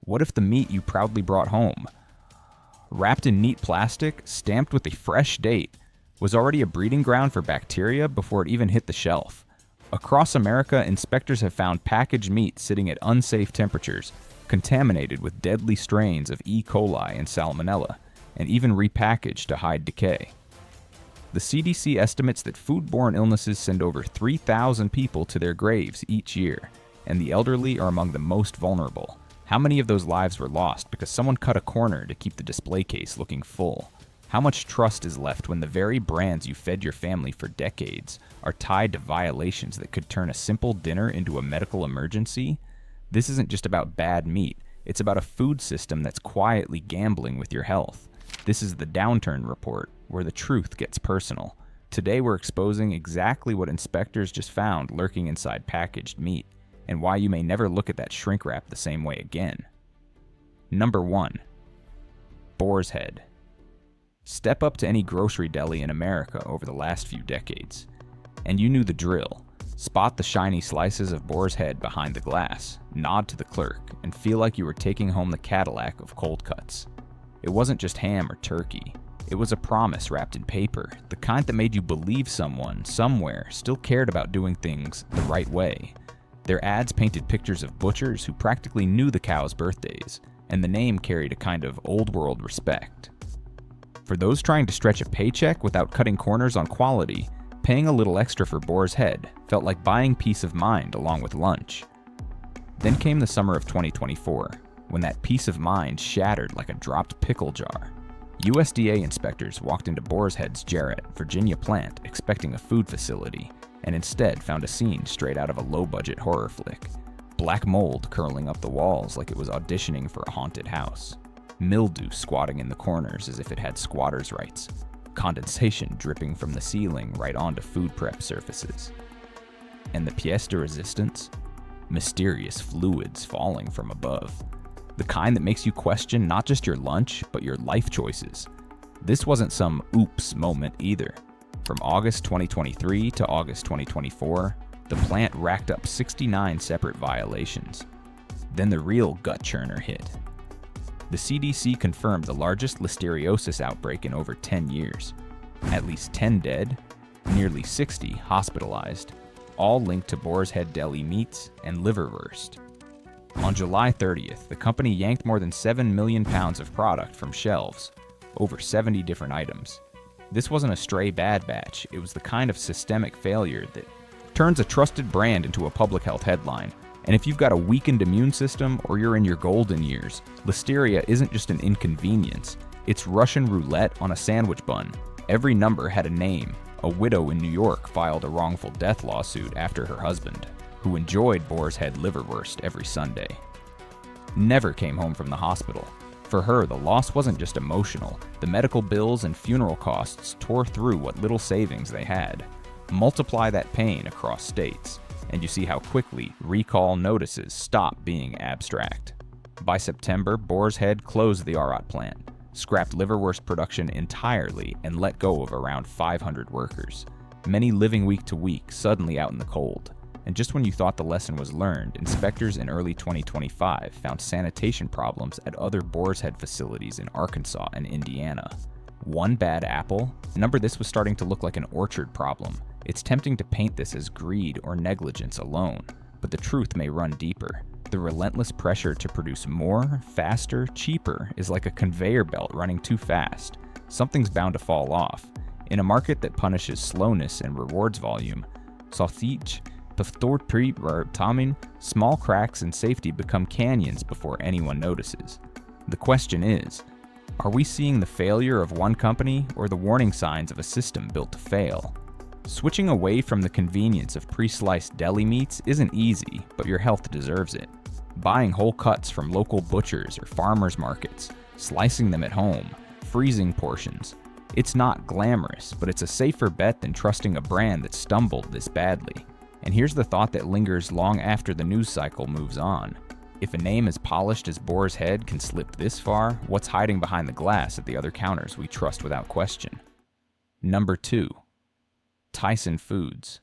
What if the meat you proudly brought home, wrapped in neat plastic, stamped with a fresh date, was already a breeding ground for bacteria before it even hit the shelf? Across America, inspectors have found packaged meat sitting at unsafe temperatures, contaminated with deadly strains of E. coli and Salmonella, and even repackaged to hide decay. The CDC estimates that foodborne illnesses send over 3,000 people to their graves each year, and the elderly are among the most vulnerable. How many of those lives were lost because someone cut a corner to keep the display case looking full? How much trust is left when the very brands you fed your family for decades are tied to violations that could turn a simple dinner into a medical emergency? This isn't just about bad meat, it's about a food system that's quietly gambling with your health. This is the Downturn Report, where the truth gets personal. Today we're exposing exactly what inspectors just found lurking inside packaged meat, and why you may never look at that shrink wrap the same way again. Number 1. Boar's Head. Step up to any grocery deli in America over the last few decades, and you knew the drill. Spot the shiny slices of boar's head behind the glass, nod to the clerk, and feel like you were taking home the Cadillac of cold cuts. It wasn't just ham or turkey. It was a promise wrapped in paper, the kind that made you believe someone, somewhere, still cared about doing things the right way. Their ads painted pictures of butchers who practically knew the cows' birthdays, and the name carried a kind of old-world respect. For those trying to stretch a paycheck without cutting corners on quality, paying a little extra for boar's head felt like buying peace of mind along with lunch. Then came the summer of 2024, when that peace of mind shattered like a dropped pickle jar. USDA inspectors walked into Boar's Head's Jarrett, Virginia plant expecting a food facility, and instead found a scene straight out of a low-budget horror flick. Black mold curling up the walls like it was auditioning for a haunted house. Mildew squatting in the corners as if it had squatter's rights. Condensation dripping from the ceiling right onto food prep surfaces. And the pièce de résistance? Mysterious fluids falling from above. The kind that makes you question not just your lunch, but your life choices. This wasn't some oops moment either. From August 2023 to August 2024, the plant racked up 69 separate violations. Then the real gut churner hit. The CDC confirmed the largest listeriosis outbreak in over 10 years. At least 10 dead, nearly 60 hospitalized, all linked to Boar's Head Deli meats and liverwurst. On July 30th, the company yanked more than 7 million pounds of product from shelves, over 70 different items. This wasn't a stray bad batch, it was the kind of systemic failure that turns a trusted brand into a public health headline. And if you've got a weakened immune system or you're in your golden years, listeria isn't just an inconvenience, it's Russian roulette on a sandwich bun. Every number had a name. A widow in New York filed a wrongful death lawsuit after her husband, who enjoyed Boar's Head liverwurst every Sunday, never came home from the hospital. For her, the loss wasn't just emotional. The medical bills and funeral costs tore through what little savings they had. Multiply that pain across states, and you see how quickly recall notices stop being abstract. By September, Boar's Head closed the Arad plant, scrapped liverwurst production entirely, and let go of around 500 workers, many living week to week, suddenly out in the cold. And just when you thought the lesson was learned, inspectors in early 2025 found sanitation problems at other Boar's Head facilities in Arkansas and Indiana. One bad apple? Remember, this was starting to look like an orchard problem. It's tempting to paint this as greed or negligence alone, but the truth may run deeper. The relentless pressure to produce more, faster, cheaper is like a conveyor belt running too fast. Something's bound to fall off. In a market that punishes slowness and rewards volume, sausage, small cracks in safety become canyons before anyone notices. The question is, are we seeing the failure of one company or the warning signs of a system built to fail? Switching away from the convenience of pre-sliced deli meats isn't easy, but your health deserves it. Buying whole cuts from local butchers or farmers markets, slicing them at home, freezing portions. It's not glamorous, but it's a safer bet than trusting a brand that stumbled this badly. And here's the thought that lingers long after the news cycle moves on. If a name as polished as Boar's Head can slip this far, what's hiding behind the glass at the other counters we trust without question? Number 2. Tyson Foods.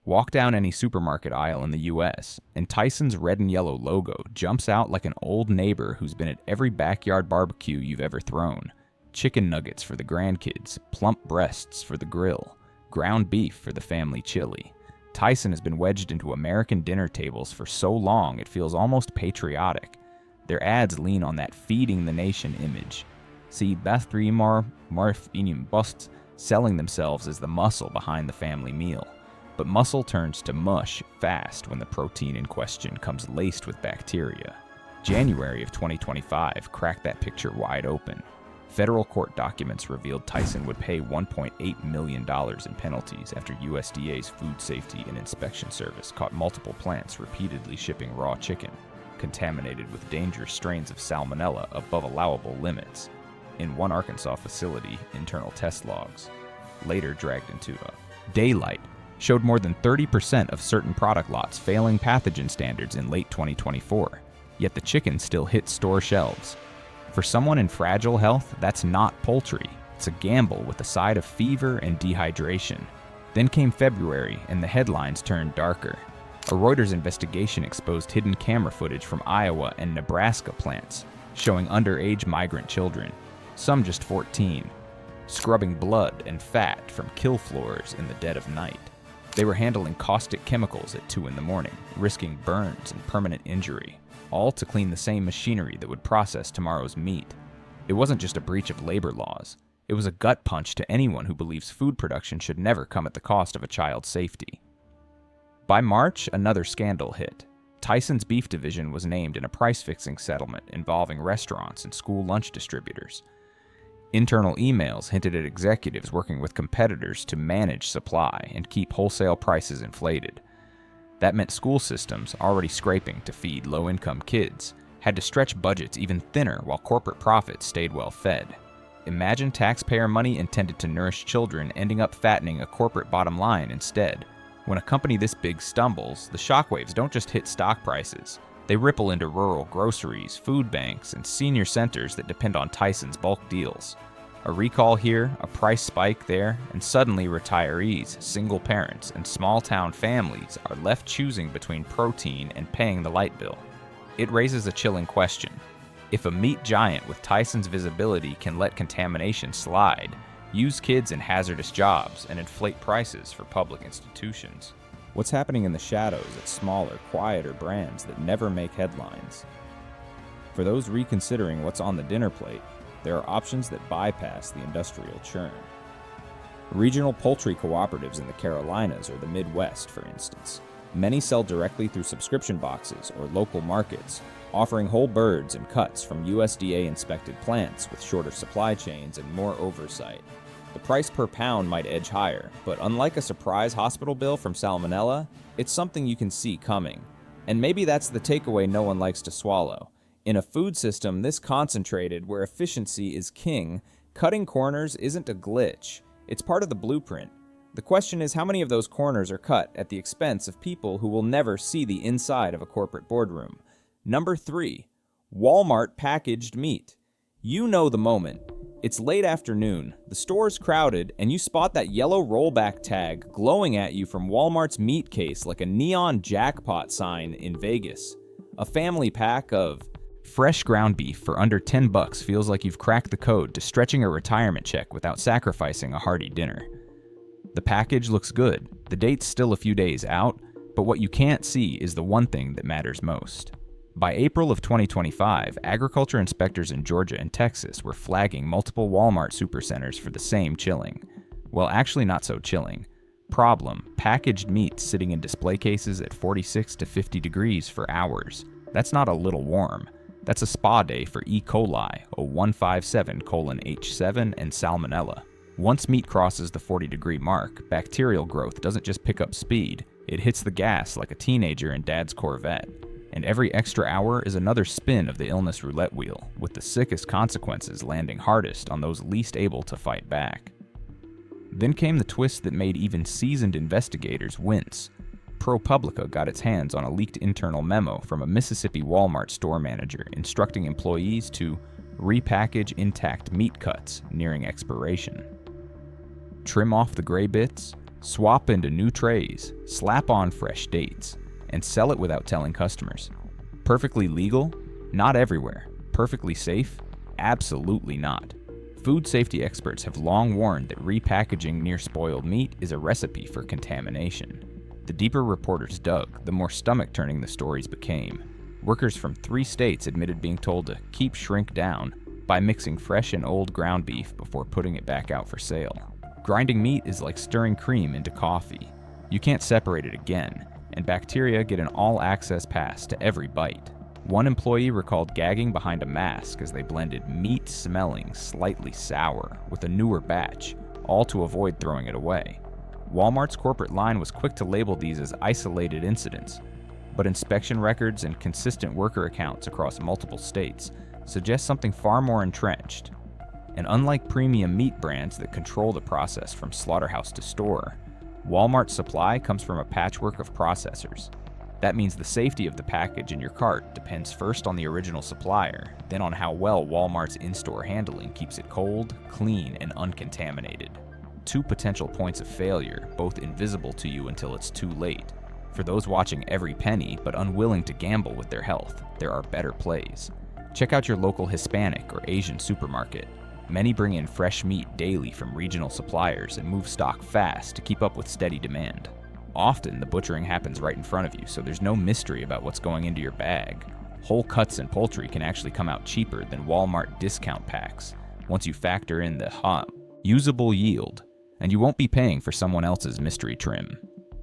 Walk down any supermarket aisle in the US, and Tyson's red and yellow logo jumps out like an old neighbor who's been at every backyard barbecue you've ever thrown. Chicken nuggets for the grandkids, plump breasts for the grill, ground beef for the family chili. Tyson has been wedged into American dinner tables for so long it feels almost patriotic. Their ads lean on that feeding the nation image. See Bathrimar Marfinium Busts selling themselves as the muscle behind the family meal. But muscle turns to mush fast when the protein in question comes laced with bacteria. January of 2025 cracked that picture wide open. Federal court documents revealed Tyson would pay $1.8 million in penalties after USDA's Food Safety and Inspection Service caught multiple plants repeatedly shipping raw chicken, contaminated with dangerous strains of salmonella above allowable limits. In one Arkansas facility, internal test logs, later dragged into daylight, showed more than 30% of certain product lots failing pathogen standards in late 2024, yet the chicken still hit store shelves. For someone in fragile health, that's not poultry. It's a gamble with a side of fever and dehydration. Then came February, and the headlines turned darker. A Reuters investigation exposed hidden camera footage from Iowa and Nebraska plants, showing underage migrant children, some just 14, scrubbing blood and fat from kill floors in the dead of night. They were handling caustic chemicals at 2 a.m, risking burns and permanent injury, all to clean the same machinery that would process tomorrow's meat. It wasn't just a breach of labor laws. It was a gut punch to anyone who believes food production should never come at the cost of a child's safety. By March, another scandal hit. Tyson's beef division was named in a price-fixing settlement involving restaurants and school lunch distributors. Internal emails hinted at executives working with competitors to manage supply and keep wholesale prices inflated. That meant school systems, already scraping to feed low-income kids, had to stretch budgets even thinner while corporate profits stayed well-fed. Imagine taxpayer money intended to nourish children ending up fattening a corporate bottom line instead. When a company this big stumbles, the shockwaves don't just hit stock prices. They ripple into rural groceries, food banks, and senior centers that depend on Tyson's bulk deals. A recall here, a price spike there, and suddenly retirees, single parents, and small-town families are left choosing between protein and paying the light bill. It raises a chilling question. If a meat giant with Tyson's visibility can let contamination slide, use kids in hazardous jobs, and inflate prices for public institutions, what's happening in the shadows at smaller, quieter brands that never make headlines? For those reconsidering what's on the dinner plate, there are options that bypass the industrial churn. Regional poultry cooperatives in the Carolinas or the Midwest, for instance. Many sell directly through subscription boxes or local markets, offering whole birds and cuts from USDA-inspected plants with shorter supply chains and more oversight. The price per pound might edge higher, but unlike a surprise hospital bill from salmonella, it's something you can see coming. And maybe that's the takeaway no one likes to swallow. In a food system this concentrated, where efficiency is king, cutting corners isn't a glitch. It's part of the blueprint. The question is how many of those corners are cut at the expense of people who will never see the inside of a corporate boardroom. Number 3, Walmart packaged meat. You know the moment. It's late afternoon, the store's crowded, and you spot that yellow rollback tag glowing at you from Walmart's meat case like a neon jackpot sign in Vegas. A family pack of fresh ground beef for under $10 feels like you've cracked the code to stretching a retirement check without sacrificing a hearty dinner. The package looks good, the date's still a few days out, but what you can't see is the one thing that matters most. By April of 2025, agriculture inspectors in Georgia and Texas were flagging multiple Walmart supercenters for the same chilling. Well, actually not so chilling. Problem: packaged meat sitting in display cases at 46 to 50 degrees for hours. That's not a little warm. That's a spa day for E. coli, O157:H7, and salmonella. Once meat crosses the 40-degree mark, bacterial growth doesn't just pick up speed, it hits the gas like a teenager in Dad's Corvette. And every extra hour is another spin of the illness roulette wheel, with the sickest consequences landing hardest on those least able to fight back. Then came the twist that made even seasoned investigators wince. ProPublica got its hands on a leaked internal memo from a Mississippi Walmart store manager instructing employees to repackage intact meat cuts nearing expiration. Trim off the gray bits, Swap into new trays, slap on fresh dates, and sell it without telling customers. Perfectly legal? Not everywhere. Perfectly safe? Absolutely not. Food safety experts have long warned that repackaging near-spoiled meat is a recipe for contamination. The deeper reporters dug, the more stomach-turning the stories became. Workers from 3 states admitted being told to keep shrink down by mixing fresh and old ground beef before putting it back out for sale. Grinding meat is like stirring cream into coffee. You can't separate it again, and bacteria get an all-access pass to every bite. One employee recalled gagging behind a mask as they blended meat smelling slightly sour with a newer batch, all to avoid throwing it away. Walmart's corporate line was quick to label these as isolated incidents, but inspection records and consistent worker accounts across multiple states suggest something far more entrenched. And unlike premium meat brands that control the process from slaughterhouse to store, Walmart's supply comes from a patchwork of processors. That means the safety of the package in your cart depends first on the original supplier, then on how well Walmart's in-store handling keeps it cold, clean, and uncontaminated. 2 potential points of failure, both invisible to you until it's too late. For those watching every penny but unwilling to gamble with their health, there are better plays. Check out your local Hispanic or Asian supermarket. Many bring in fresh meat daily from regional suppliers and move stock fast to keep up with steady demand. Often, the butchering happens right in front of you, so there's no mystery about what's going into your bag. Whole cuts and poultry can actually come out cheaper than Walmart discount packs once you factor in the usable yield, and you won't be paying for someone else's mystery trim.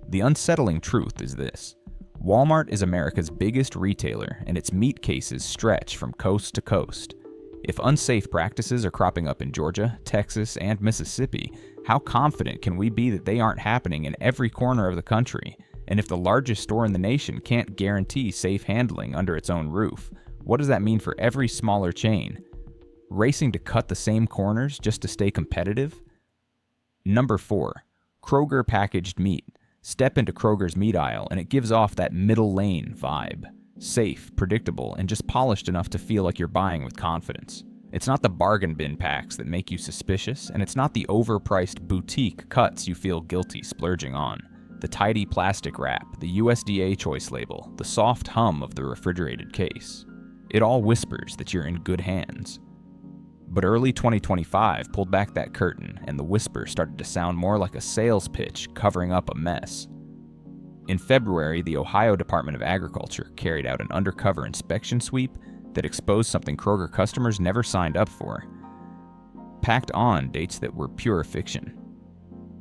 The unsettling truth is this: Walmart is America's biggest retailer, and its meat cases stretch from coast to coast. If unsafe practices are cropping up in Georgia, Texas, and Mississippi, how confident can we be that they aren't happening in every corner of the country? And if the largest store in the nation can't guarantee safe handling under its own roof, what does that mean for every smaller chain? Racing to cut the same corners just to stay competitive? Number 4. Kroger packaged meat. Step into Kroger's meat aisle and it gives off that middle lane vibe. Safe, predictable, and just polished enough to feel like you're buying with confidence. It's not the bargain bin packs that make you suspicious, and it's not the overpriced boutique cuts you feel guilty splurging on. The tidy plastic wrap, the USDA choice label, the soft hum of the refrigerated case. It all whispers that you're in good hands. But early 2025 pulled back that curtain, and the whisper started to sound more like a sales pitch covering up a mess. In February, the Ohio Department of Agriculture carried out an undercover inspection sweep that exposed something Kroger customers never signed up for. Packed on dates that were pure fiction.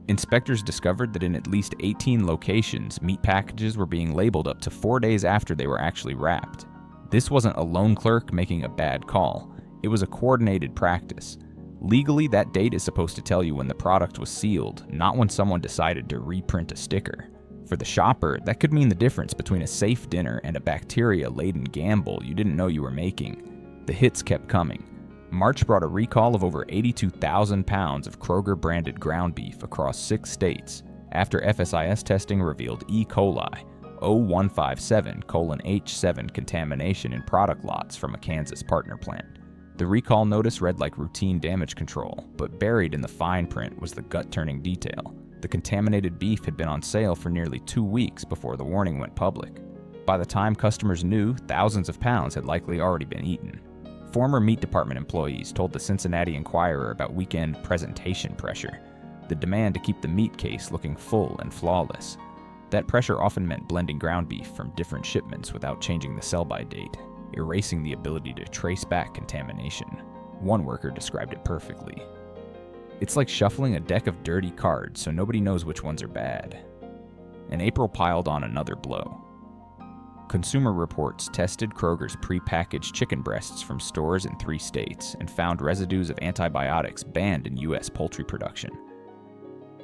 Inspectors discovered that in at least 18 locations, meat packages were being labeled up to 4 days after they were actually wrapped. This wasn't a lone clerk making a bad call. It was a coordinated practice. Legally, that date is supposed to tell you when the product was sealed, not when someone decided to reprint a sticker. For the shopper, that could mean the difference between a safe dinner and a bacteria-laden gamble you didn't know you were making. The hits kept coming. March brought a recall of over 82,000 pounds of Kroger-branded ground beef across 6 states after FSIS testing revealed E. coli 0157:H7 contamination in product lots from a Kansas partner plant. The recall notice read like routine damage control, but buried in the fine print was the gut-turning detail. The contaminated beef had been on sale for nearly 2 weeks before the warning went public. By the time customers knew, thousands of pounds had likely already been eaten. Former meat department employees told the Cincinnati Enquirer about weekend presentation pressure, the demand to keep the meat case looking full and flawless. That pressure often meant blending ground beef from different shipments without changing the sell-by date, erasing the ability to trace back contamination. One worker described it perfectly. It's like shuffling a deck of dirty cards so nobody knows which ones are bad. And April piled on another blow. Consumer Reports tested Kroger's prepackaged chicken breasts from stores in 3 states and found residues of antibiotics banned in U.S. poultry production.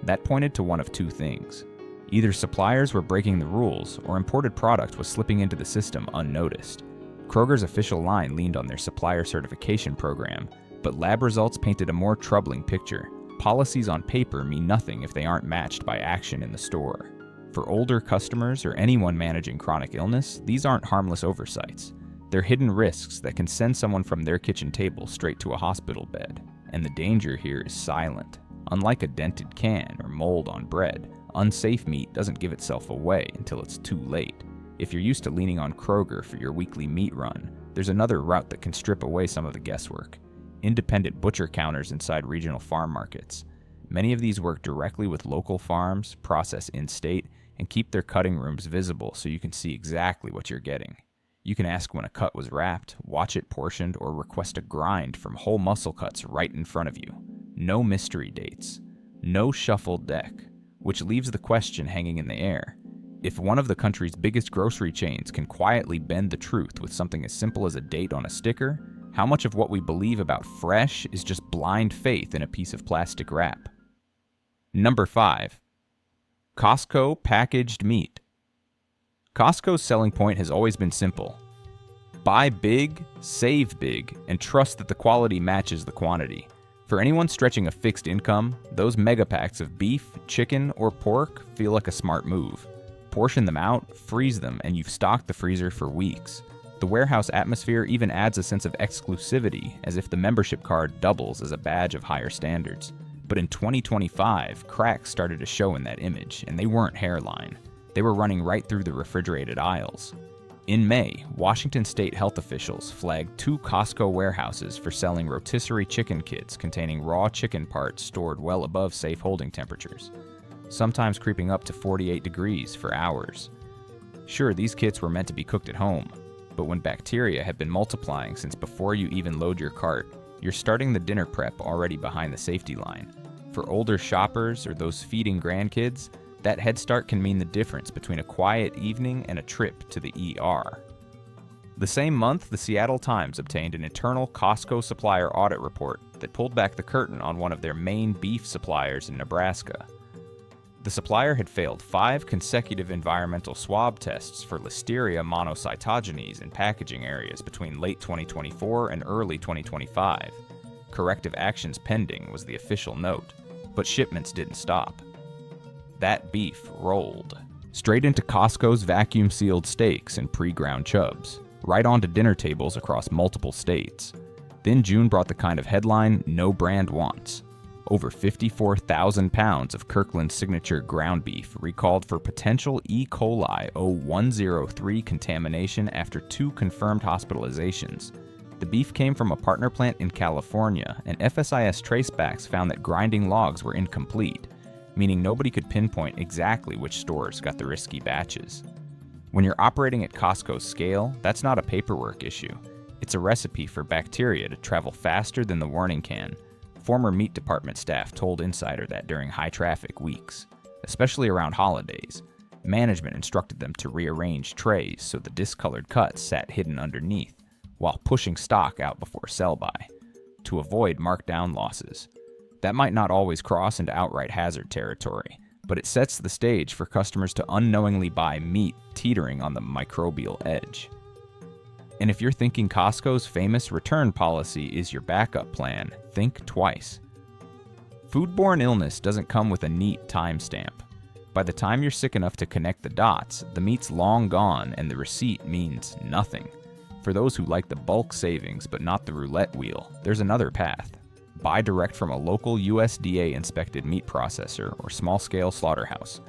That pointed to one of 2 things. Either suppliers were breaking the rules, or imported product was slipping into the system unnoticed. Kroger's official line leaned on their supplier certification program, but lab results painted a more troubling picture. Policies on paper mean nothing if they aren't matched by action in the store. For older customers or anyone managing chronic illness, these aren't harmless oversights. They're hidden risks that can send someone from their kitchen table straight to a hospital bed. And the danger here is silent. Unlike a dented can or mold on bread, unsafe meat doesn't give itself away until it's too late. If you're used to leaning on Kroger for your weekly meat run, there's another route that can strip away some of the guesswork: independent butcher counters inside regional farm markets. Many of these work directly with local farms, process in-state, and keep their cutting rooms visible so you can see exactly what you're getting. You can ask when a cut was wrapped, watch it portioned, or request a grind from whole muscle cuts right in front of you. No mystery dates. No shuffled deck, which leaves the question hanging in the air. If one of the country's biggest grocery chains can quietly bend the truth with something as simple as a date on a sticker, how much of what we believe about fresh is just blind faith in a piece of plastic wrap? Number 5. Costco packaged meat. Costco's selling point has always been simple: buy big, save big, and trust that the quality matches the quantity. For anyone stretching a fixed income, those mega packs of beef, chicken, or pork feel like a smart move. Portion them out, freeze them, and you've stocked the freezer for weeks. The warehouse atmosphere even adds a sense of exclusivity, as if the membership card doubles as a badge of higher standards. But in 2025, cracks started to show in that image, and they weren't hairline. They were running right through the refrigerated aisles. In May, Washington state health officials flagged 2 Costco warehouses for selling rotisserie chicken kits containing raw chicken parts stored well above safe holding temperatures, sometimes creeping up to 48 degrees for hours. Sure, these kits were meant to be cooked at home, but when bacteria have been multiplying since before you even load your cart, you're starting the dinner prep already behind the safety line. For older shoppers or those feeding grandkids, that head start can mean the difference between a quiet evening and a trip to the ER. The same month, the Seattle Times obtained an internal Costco supplier audit report that pulled back the curtain on one of their main beef suppliers in Nebraska. The supplier had failed 5 consecutive environmental swab tests for Listeria monocytogenes in packaging areas between late 2024 and early 2025. Corrective actions pending was the official note, but shipments didn't stop. That beef rolled straight into Costco's vacuum-sealed steaks and pre-ground chubs, right onto dinner tables across multiple states. Then June brought the kind of headline no brand wants. Over 54,000 pounds of Kirkland's signature ground beef recalled for potential E. coli 0103 contamination after 2 confirmed hospitalizations. The beef came from a partner plant in California, and FSIS tracebacks found that grinding logs were incomplete, meaning nobody could pinpoint exactly which stores got the risky batches. When you're operating at Costco's scale, that's not a paperwork issue. It's a recipe for bacteria to travel faster than the warning can. Former meat department staff told Insider that during high-traffic weeks, especially around holidays, management instructed them to rearrange trays so the discolored cuts sat hidden underneath, while pushing stock out before sell-by, to avoid markdown losses. That might not always cross into outright hazard territory, but it sets the stage for customers to unknowingly buy meat teetering on the microbial edge. And if you're thinking Costco's famous return policy is your backup plan, think twice. Foodborne illness doesn't come with a neat timestamp. By the time you're sick enough to connect the dots, the meat's long gone and the receipt means nothing. For those who like the bulk savings but not the roulette wheel, there's another path. Buy direct from a local USDA-inspected meat processor or small-scale slaughterhouse.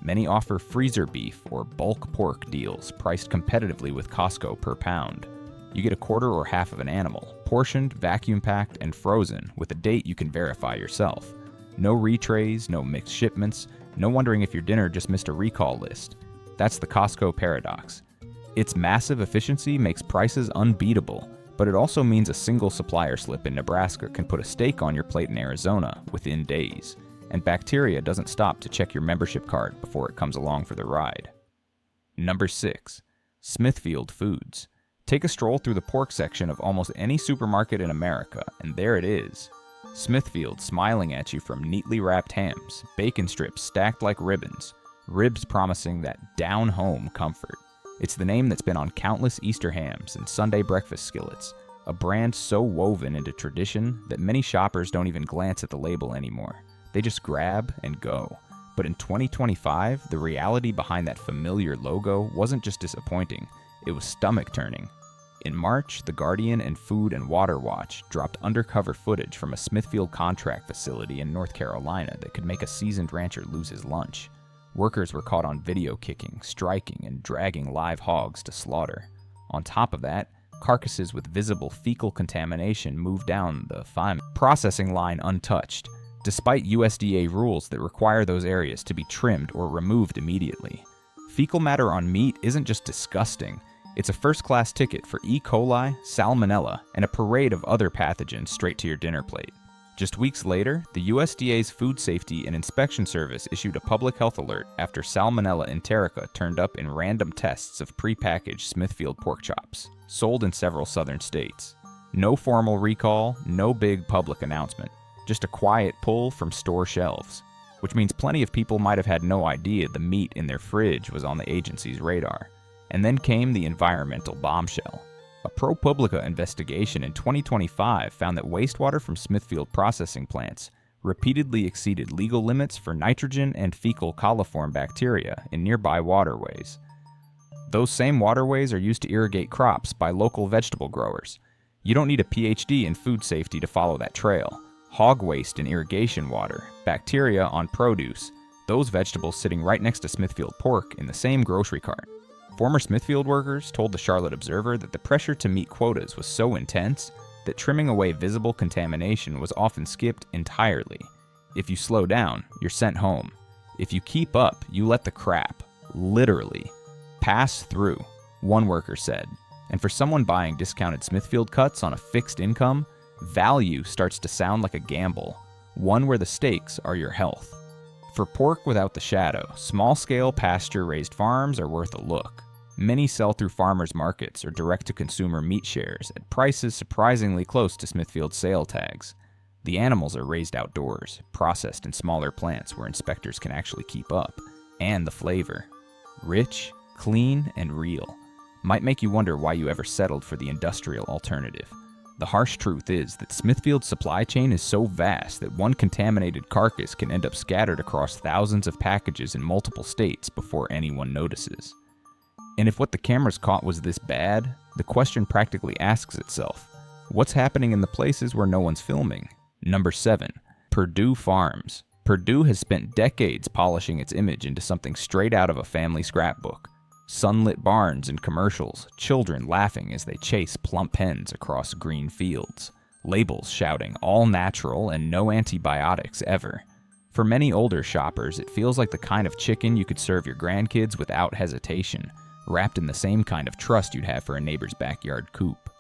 Many offer freezer beef or bulk pork deals priced competitively with Costco per pound. You get a quarter or half of an animal, portioned, vacuum-packed, and frozen with a date you can verify yourself. No retrays, no mixed shipments, no wondering if your dinner just missed a recall list. That's the Costco paradox. Its massive efficiency makes prices unbeatable, but it also means a single supplier slip in Nebraska can put a steak on your plate in Arizona within days, and bacteria doesn't stop to check your membership card before it comes along for the ride. Number 6. Smithfield Foods. Take a stroll through the pork section of almost any supermarket in America, and there it is. Smithfield smiling at you from neatly wrapped hams, bacon strips stacked like ribbons, ribs promising that down-home comfort. It's the name that's been on countless Easter hams and Sunday breakfast skillets, a brand so woven into tradition that many shoppers don't even glance at the label anymore. They just grab and go. But in 2025, the reality behind that familiar logo wasn't just disappointing, it was stomach-turning. In March, The Guardian and Food and Water Watch dropped undercover footage from a Smithfield contract facility in North Carolina that could make a seasoned rancher lose his lunch. Workers were caught on video kicking, striking, and dragging live hogs to slaughter. On top of that, carcasses with visible fecal contamination moved down the processing line untouched, despite USDA rules that require those areas to be trimmed or removed immediately. Fecal matter on meat isn't just disgusting, it's a first-class ticket for E. coli, salmonella, and a parade of other pathogens straight to your dinner plate. Just weeks later, the USDA's Food Safety and Inspection Service issued a public health alert after Salmonella enterica turned up in random tests of prepackaged Smithfield pork chops, sold in several southern states. No formal recall, no big public announcement, just a quiet pull from store shelves, which means plenty of people might have had no idea the meat in their fridge was on the agency's radar. And then came the environmental bombshell. A ProPublica investigation in 2025 found that wastewater from Smithfield processing plants repeatedly exceeded legal limits for nitrogen and fecal coliform bacteria in nearby waterways. Those same waterways are used to irrigate crops by local vegetable growers. You don't need a PhD in food safety to follow that trail. Hog waste in irrigation water, bacteria on produce, those vegetables sitting right next to Smithfield pork in the same grocery cart. Former Smithfield workers told the Charlotte Observer that the pressure to meet quotas was so intense that trimming away visible contamination was often skipped entirely. If you slow down, you're sent home. If you keep up, you let the crap, literally, pass through, one worker said. And for someone buying discounted Smithfield cuts on a fixed income, value starts to sound like a gamble, one where the stakes are your health. For pork without the shadow, small-scale pasture-raised farms are worth a look. Many sell through farmers markets or direct-to-consumer meat shares at prices surprisingly close to Smithfield's sale tags. The animals are raised outdoors, processed in smaller plants where inspectors can actually keep up. And the flavor. Rich, clean, and real. Might make you wonder why you ever settled for the industrial alternative. The harsh truth is that Smithfield's supply chain is so vast that one contaminated carcass can end up scattered across thousands of packages in multiple states before anyone notices. And if what the cameras caught was this bad, the question practically asks itself, what's happening in the places where no one's filming? Number 7. Perdue Farms. Perdue has spent decades polishing its image into something straight out of a family scrapbook. Sunlit barns and commercials, children laughing as they chase plump hens across green fields, labels shouting all natural and no antibiotics ever. For many older shoppers, it feels like the kind of chicken you could serve your grandkids without hesitation, wrapped in the same kind of trust you'd have for a neighbor's backyard coop.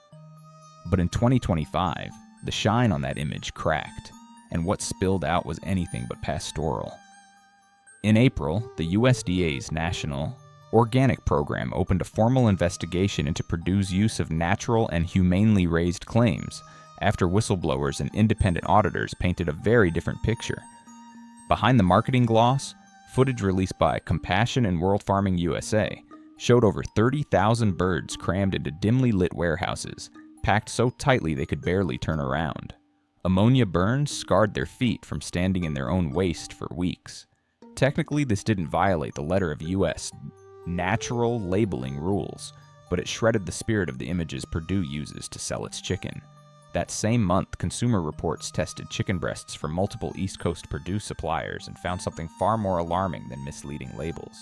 But in 2025, the shine on that image cracked, and what spilled out was anything but pastoral. In April, the USDA's National Organic Program opened a formal investigation into Perdue's use of natural and humanely raised claims, after whistleblowers and independent auditors painted a very different picture. Behind the marketing gloss, footage released by Compassion and World Farming USA showed over 30,000 birds crammed into dimly lit warehouses, packed so tightly they could barely turn around. Ammonia burns scarred their feet from standing in their own waste for weeks. Technically, this didn't violate the letter of U.S. natural labeling rules, but it shredded the spirit of the images Perdue uses to sell its chicken. That same month, Consumer Reports tested chicken breasts from multiple East Coast Perdue suppliers and found something far more alarming than misleading labels.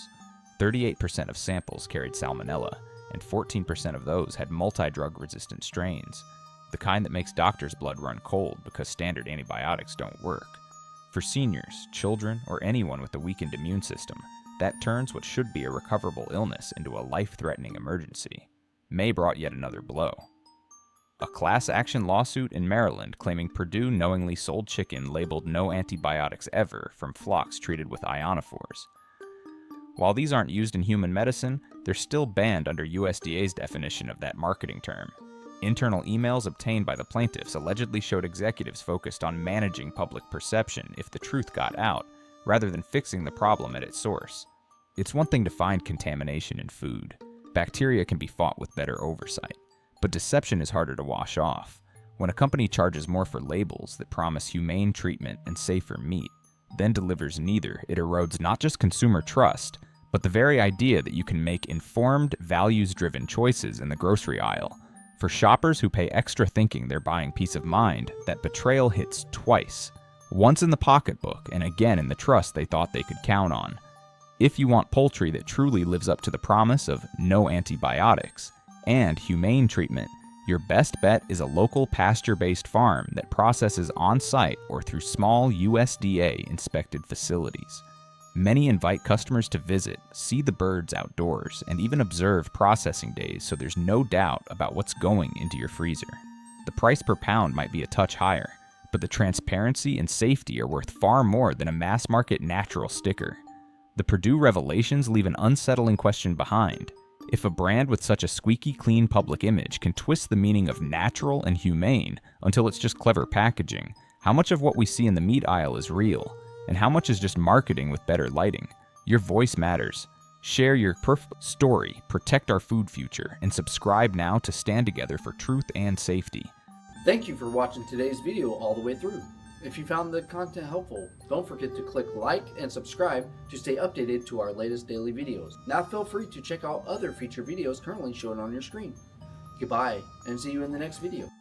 38% of samples carried salmonella, and 14% of those had multi-drug-resistant strains, the kind that makes doctors' blood run cold because standard antibiotics don't work. For seniors, children, or anyone with a weakened immune system, that turns what should be a recoverable illness into a life-threatening emergency. May brought yet another blow. A class action lawsuit in Maryland claiming Perdue knowingly sold chicken labeled no antibiotics ever from flocks treated with ionophores. While these aren't used in human medicine, they're still banned under USDA's definition of that marketing term. Internal emails obtained by the plaintiffs allegedly showed executives focused on managing public perception if the truth got out, rather than fixing the problem at its source. It's one thing to find contamination in food. Bacteria can be fought with better oversight. But deception is harder to wash off. When a company charges more for labels that promise humane treatment and safer meat, then delivers neither, it erodes not just consumer trust, but the very idea that you can make informed, values-driven choices in the grocery aisle. For shoppers who pay extra thinking they're buying peace of mind, that betrayal hits twice. Once in the pocketbook, and again in the trust they thought they could count on. If you want poultry that truly lives up to the promise of no antibiotics and humane treatment, your best bet is a local pasture-based farm that processes on-site or through small USDA-inspected facilities. Many invite customers to visit, see the birds outdoors, and even observe processing days so there's no doubt about what's going into your freezer. The price per pound might be a touch higher, but the transparency and safety are worth far more than a mass-market natural sticker. The Purdue revelations leave an unsettling question behind. If a brand with such a squeaky clean public image can twist the meaning of natural and humane until it's just clever packaging, how much of what we see in the meat aisle is real? And how much is just marketing with better lighting? Your voice matters. Share your story, protect our food future, and subscribe now to stand together for truth and safety. Thank you for watching today's video all the way through. If you found the content helpful, don't forget to click like and subscribe to stay updated to our latest daily videos. Now feel free to check out other feature videos currently shown on your screen. Goodbye, and see you in the next video.